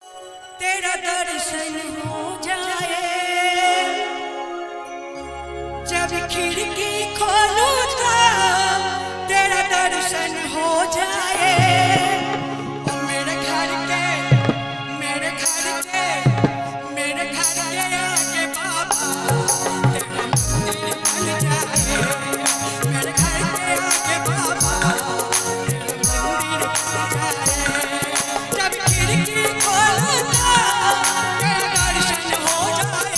तेरा दर्शन हो जाए, जब खिड़की खोलूं तो तेरा दर्शन हो जाए। और मेरे घर के आगे बाबा तेरा मंदिर बन जाए। मेरे घर के आगे बाबा तेरा मंदिर बन जाए। जब खिड़की खोलूं तो तेरा दर्शन हो जाए।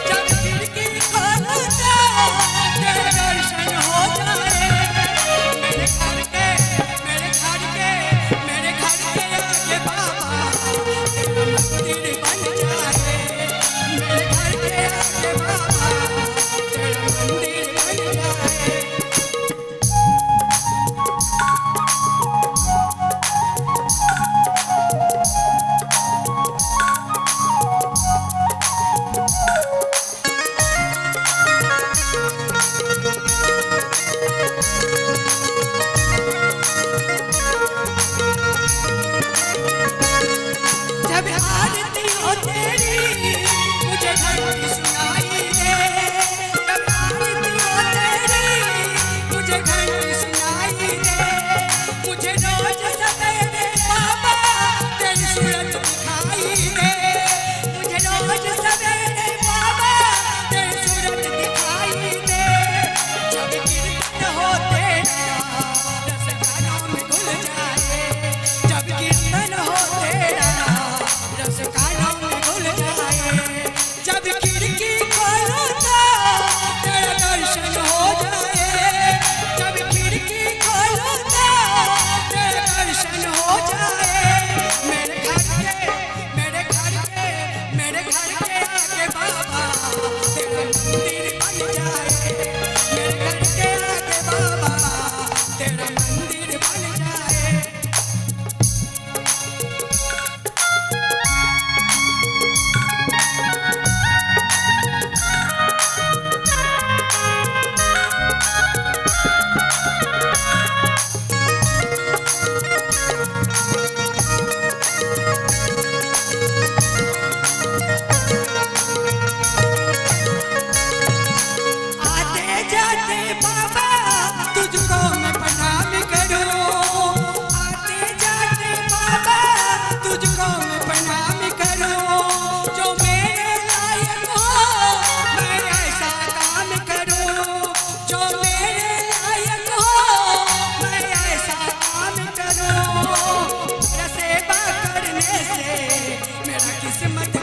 जब खिड़की खोलूं तो तेरा दर्शन हो जाए। मेरे घर के आगे बाबा तेरा मंदिर बन जाए। मेरे घर के आगे बाबा तेरा मंदिर बन जाए। जब आरती हो तेरी मुझे घंटी सुनाई दे। जब आरती हो तेरी मुझे घंटी सुनाई दे। मुझे रोज सवेरे बाबा तेरी सूरत दिखाई दे। मुझे रोज सवेरे बाबा तेरी सूरत दिखाई दे। जब कीर्तन हो तेरा रस गानों में घुल जाए। जब कीर्तन हो तेरा रस गानों में घुल जाए। जब खिड़की खोलूं तो तेरा दर्शन हो जाए। जब खिड़की खोलूं तो तेरा दर्शन हो जाए। मेरे घर के आगे बाबा तेरा मंदिर बन जाए। मेरे घर के आगे बाबा तेरा मंदिर बन जाए। आते जाते बाबा तुझको मैं प्रणाम करूं। आते जाते बाबा तुझको मैं प्रणाम करूं। जो मेरे लायक हो मैं ऐसा काम करूं। जो मेरे लायक हो मैं ऐसा काम करूं। तेरा सेवा करने से मेरा किस्मत